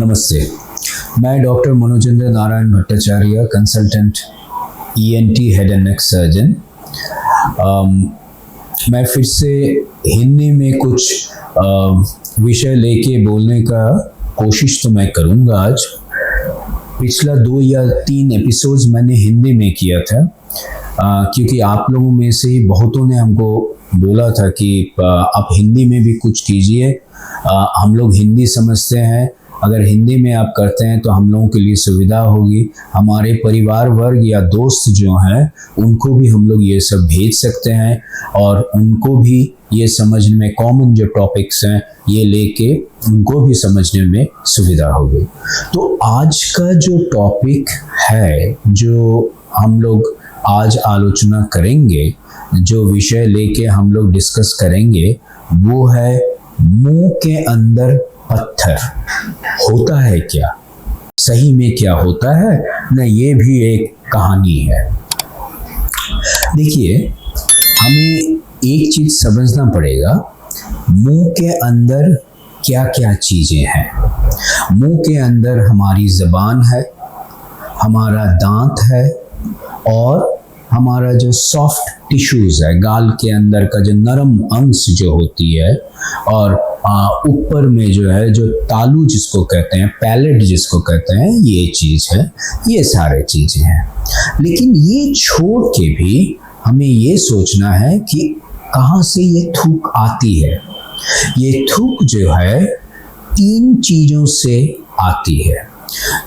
नमस्ते, मैं doctor Manojendra Narayan Bhattacharya, consultant ENT head and neck surgeon. मैं फिर से हिंदी में कुछ विषय लेके बोलने का कोशिश तो मैं करूँगा आज। पिछला 2 या 3 एपिसोड्स मैंने हिंदी में किया था क्योंकि आप लोगों में से ही बहुतों ने हमको बोला था कि आप हिंदी में भी कुछ कीजिए। हम लोग हिंदी समझते हैं, अगर हिंदी में आप करते हैं तो हम लोगों के लिए सुविधा होगी। हमारे परिवार वर्ग या दोस्त जो हैं उनको भी हम लोग ये सब भेज सकते हैं और उनको भी ये समझने में, कॉमन जो टॉपिक्स हैं ये लेके उनको भी समझने में सुविधा होगी। तो आज का जो टॉपिक है, जो हम लोग आज आलोचना करेंगे, जो विषय लेके हम लोग डिस्कस करेंगे, वो है मुंह के अंदर पत्थर होता है क्या, सही में क्या होता है ना, ये भी एक कहानी है। देखिए, हमें एक चीज समझना पड़ेगा, मुंह के अंदर क्या क्या चीजें हैं। मुंह के अंदर हमारी ज़बान है, हमारा दांत है और हमारा जो सॉफ्ट टिश्यूज है, गाल के अंदर का जो नरम अंश जो होती है, और ऊपर में जो है जो तालू जिसको कहते हैं, पैलेट जिसको कहते हैं, ये चीज़ है। ये सारे चीज़ें हैं। लेकिन ये छोड़ के भी हमें ये सोचना है कि कहाँ से ये थूक आती है। ये थूक जो है 3 चीज़ों से आती है।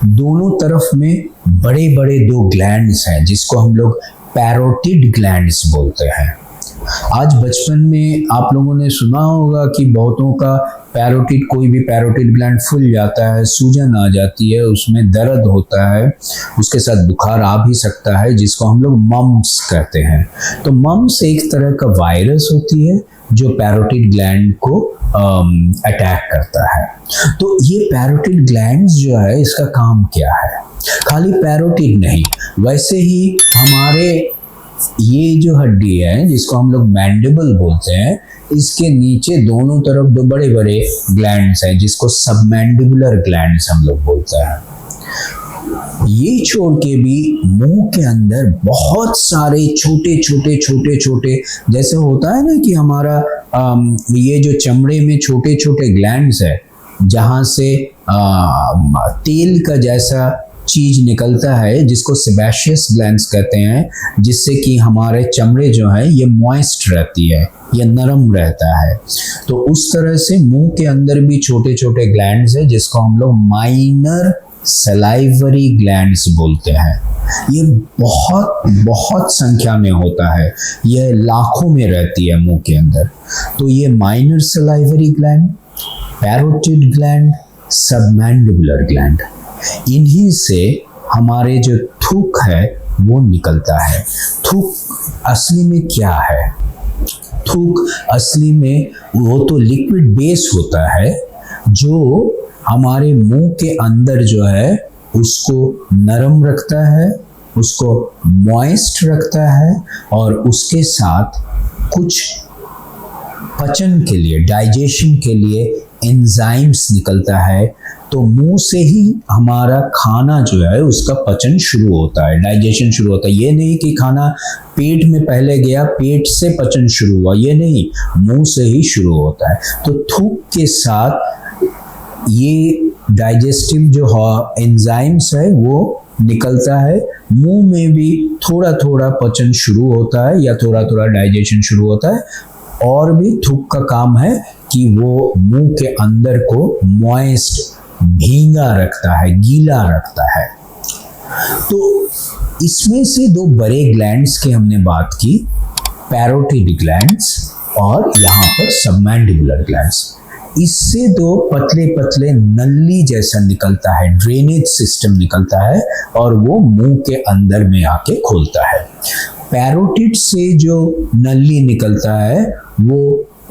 दोनों तरफ में बड़े बड़े 2 ग्लैंड्स हैं जिसको हम लोग पैरोटिड ग्लैंड्स बोलते हैं। आज बचपन में आप लोगों ने सुना होगा कि बहुतों का पैरोटिड, कोई भी पैरोटिड ग्लैंड फूल जाता है, सूजन आ जाती है, उसमें दर्द होता है, उसके साथ बुखार आ भी सकता है, जिसको हम लोग मम्स कहते हैं। तो मम्स एक तरह का वायरस होती है जो पैरोटिड ग्लैंड को अटैक करता है। तो ये पैरोटिड ग्लैंड्स जो है, इसका काम क्या है? खाली पैरोटिड नहीं, वैसे ही हमारे ये जो हड्डी है जिसको हम लोग मैंडिबल बोलते हैं, इसके नीचे दोनों तरफ 2 बड़े बड़े ग्लैंड्स हैं जिसको सबमैंडिबुलर ग्लैंड्स हम लोग बोलते हैं। ये छोड़ के भी मुंह के अंदर बहुत सारे छोटे छोटे, जैसे होता है ना कि हमारा ये जो चमड़े में छोटे छोटे ग्लैंड्स है, जहाँ से तेल का जैसा चीज निकलता है जिसको सेबेशियस ग्लैंड्स कहते हैं, जिससे कि हमारे चमड़े जो है ये मॉइस्ट रहती है, ये नरम रहता है। तो उस तरह से मुंह के अंदर भी छोटे छोटे ग्लैंड्स है जिसको हम लोग माइनर सलाइवरी ग्लैंड्स बोलते हैं। ये बहुत संख्या में होता है, ये लाखों में रहती है मुंह के अंदर। तो ये minor salivary gland, parotid gland, submandibular gland, इन्हीं से हमारे जो थूक है वो निकलता है। थूक असली में क्या है? थूक असली में वो तो लिक्विड बेस होता है जो हमारे मुंह के अंदर जो है उसको नरम रखता है, उसको मॉइस्ट रखता है, और उसके साथ कुछ पचन के लिए, डाइजेशन के लिए एंजाइम्स निकलता है। तो मुंह से ही हमारा खाना जो है उसका पचन शुरू होता है, डाइजेशन शुरू होता है। ये नहीं कि खाना पेट में पहले गया, पेट से पचन शुरू हुआ, ये नहीं, मुंह से ही शुरू होता है। तो थूक के साथ ये डाइजेस्टिव जो एंजाइम्स है वो निकलता है। मुंह में भी थोड़ा थोड़ा पचन शुरू होता है या थोड़ा थोड़ा डाइजेशन शुरू होता है। और भी थूक का काम है कि वो मुंह के अंदर को मॉइस्ट, भींगा रखता है, गीला रखता है। तो इसमें से 2 बड़े ग्लैंड्स की हमने बात की, पैरोटिड ग्लैंड्स और यहाँ पर सबमैंडिबुलर ग्लैंड्स। इससे 2 पतले पतले नली जैसा निकलता है, ड्रेनेज सिस्टम निकलता है, और वो मुंह के अंदर में आके खोलता है। पैरोटिड से जो नली निकलता है वो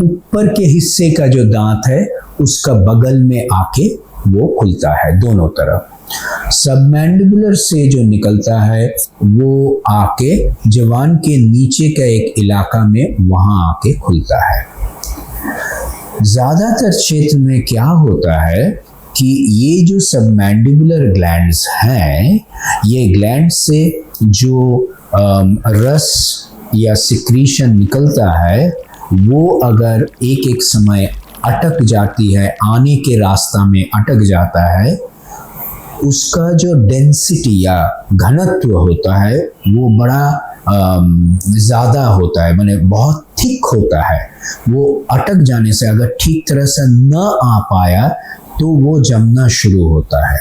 ऊपर के हिस्से का जो दांत है उसका बगल में आके वो खुलता है दोनों तरफ। सबमैंडिबुलर से जो निकलता है वो आके जबान के नीचे का एक इलाका में वहां आके खुलता है। ज़्यादातर क्षेत्र में क्या होता है कि ये जो सबमैंडिबुलर ग्लैंड्स हैं, ये ग्लैंड से जो रस या सिक्रीशन निकलता है वो अगर एक एक समय अटक जाती है, आने के रास्ता में अटक जाता है, उसका जो डेंसिटी या घनत्व होता है वो बड़ा ज़्यादा होता है, माने बहुत थिक होता है। वो अटक जाने से अगर ठीक तरह से न आ पाया तो वो जमना शुरू होता है।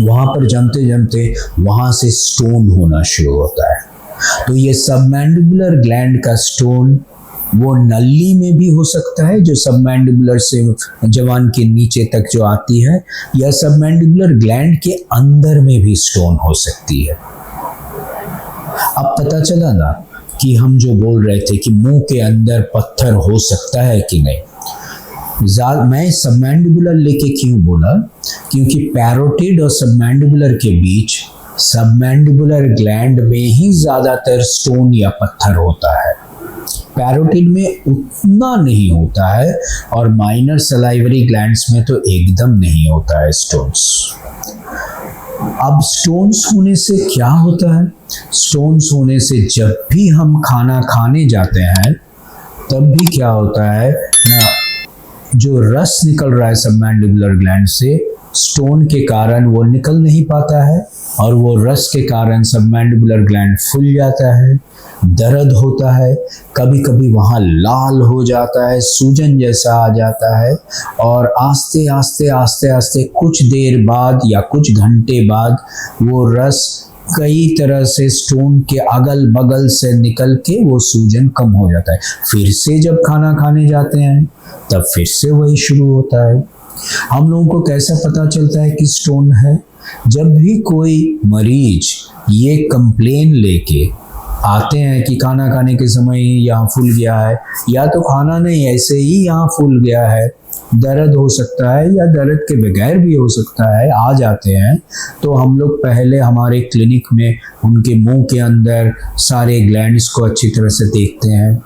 वहाँ पर जमते जमते वहाँ से स्टोन होना शुरू होता है। तो ये सबमैंडिबुलर ग्लैंड का स्टोन वो नली में भी हो सकता है, जो सबमैंडिबुलर से जवान के नीचे तक जो आती है, या सबमैंडिबुलर ग्लैंड के अंदर में भी स्टोन हो सकती है। अब पता चला ना कि हम जो बोल रहे थे कि मुंह के अंदर पत्थर हो सकता है कि नहीं। मैं सबमैंडिबुलर लेके क्यों बोला, क्योंकि पैरोटिड और सबमैंडिबुलर के बीच सबमैंडिबुलर ग्लैंड में ही ज़्यादातर स्टोन या पत्थर होता है। पैरोटिड में उतना नहीं होता है और माइनर सलाइवरी ग्लैंड्स में तो एकदम नहीं होता है स्टोन्स। अब स्टोन्स होने से क्या होता है? स्टोन्स होने से जब भी हम खाना खाने जाते हैं तब भी क्या होता है ना, जो रस निकल रहा है सबमैंडिबुलर ग्लैंड से, स्टोन के कारण वो निकल नहीं पाता है और वो रस के कारण सबमैंडिबुलर ग्लैंड फूल जाता है, दर्द होता है, कभी कभी वहाँ लाल हो जाता है, सूजन जैसा आ जाता है, और आस्ते आस्ते आस्ते आस्ते कुछ देर बाद या कुछ घंटे बाद वो रस कई तरह से स्टोन के अगल बगल से निकल के वो सूजन कम हो जाता है। फिर से जब खाना खाने जाते हैं तब फिर से वही शुरू होता है। हम लोगों को कैसा पता चलता है कि स्टोन है? जब भी कोई मरीज ये कंप्लेन लेके आते हैं कि खाना खाने के समय ही यहाँ फूल गया है, या तो खाना नहीं ऐसे ही यहाँ फूल गया है, दर्द हो सकता है या दर्द के बगैर भी हो सकता है, आ जाते हैं, तो हम लोग पहले हमारे क्लिनिक में उनके मुंह के अंदर सारे ग्लैंड्स को अच्छी तरह से देखते हैं।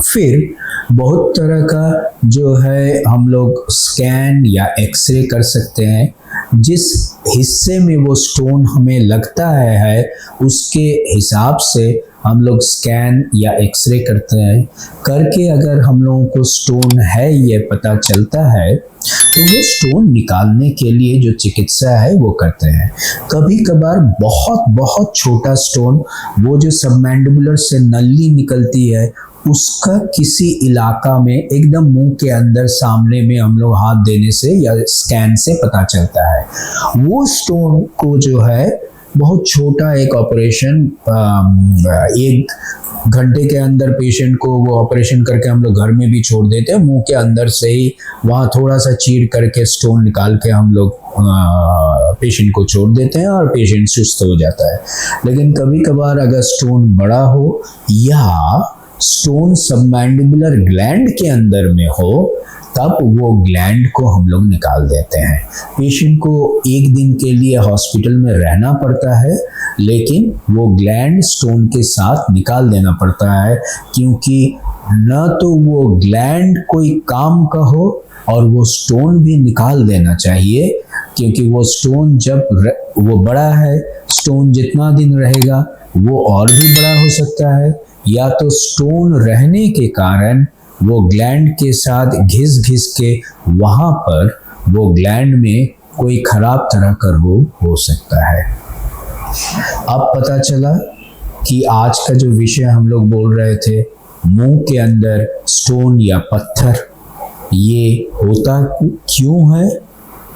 फिर बहुत तरह का जो है हम लोग स्कैन या एक्सरे कर सकते हैं। जिस हिस्से में वो स्टोन हमें लगता है उसके हिसाब से हम लोग स्कैन या एक्सरे करते हैं। करके अगर हम लोगों को स्टोन है ये पता चलता है तो वो स्टोन निकालने के लिए जो चिकित्सा है वो करते हैं। कभी कभार बहुत बहुत छोटा स्टोन, वो जो सबमैंडिबुलर से नली निकलती है उसका किसी इलाका में एकदम मुंह के अंदर सामने में हम लोग हाथ देने से या स्कैन से पता चलता है। वो स्टोन को जो है बहुत छोटा एक ऑपरेशन, 1 घंटे के अंदर पेशेंट को वो ऑपरेशन करके हम लोग घर में भी छोड़ देते हैं। मुंह के अंदर से ही वहाँ थोड़ा सा चीर करके स्टोन निकाल के हम लोग पेशेंट को छोड़ देते हैं और पेशेंट सुस्त हो जाता है। लेकिन कभी कभार अगर स्टोन बड़ा हो या स्टोन सबमैंडिबुलर ग्लैंड के अंदर में हो तब वो ग्लैंड को हम लोग निकाल देते हैं। पेशेंट को 1 दिन के लिए हॉस्पिटल में रहना पड़ता है, लेकिन वो ग्लैंड स्टोन के साथ निकाल देना पड़ता है, क्योंकि न तो वो ग्लैंड कोई काम का हो और वो स्टोन भी निकाल देना चाहिए, क्योंकि वो स्टोन जब वो बड़ा है, स्टोन जितना दिन रहेगा वो और भी बड़ा हो सकता है, या तो स्टोन रहने के कारण वो ग्लैंड के साथ घिस घिस के वहाँ पर वो ग्लैंड में कोई खराब तरह का रोग हो सकता है। अब पता चला कि आज का जो विषय हम लोग बोल रहे थे, मुंह के अंदर स्टोन या पत्थर, ये होता क्यों है,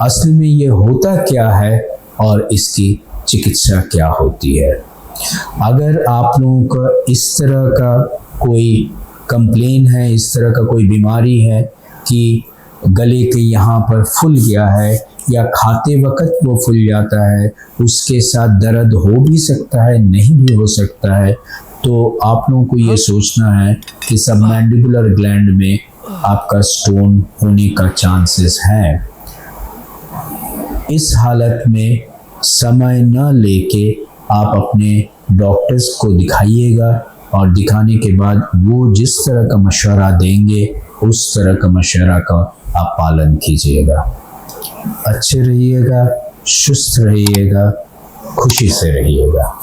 असली में ये होता क्या है और इसकी चिकित्सा क्या होती है। अगर आप लोगों का इस तरह का कोई कंप्लेन है, इस तरह का कोई बीमारी है कि गले के यहाँ पर फूल गया है या खाते वक्त वो फूल जाता है, उसके साथ दर्द हो भी सकता है, नहीं भी हो सकता है, तो आप लोगों को ये सोचना है कि सबमैंडिबुलर ग्लैंड में आपका स्टोन होने का चांसेस है। इस हालत में समय न लेके आप अपने डॉक्टर्स को दिखाइएगा और दिखाने के बाद वो जिस तरह का मशवरा देंगे उस तरह का मशवरा का आप पालन कीजिएगा। अच्छे रहिएगा, सुस्त रहिएगा, खुशी से रहिएगा।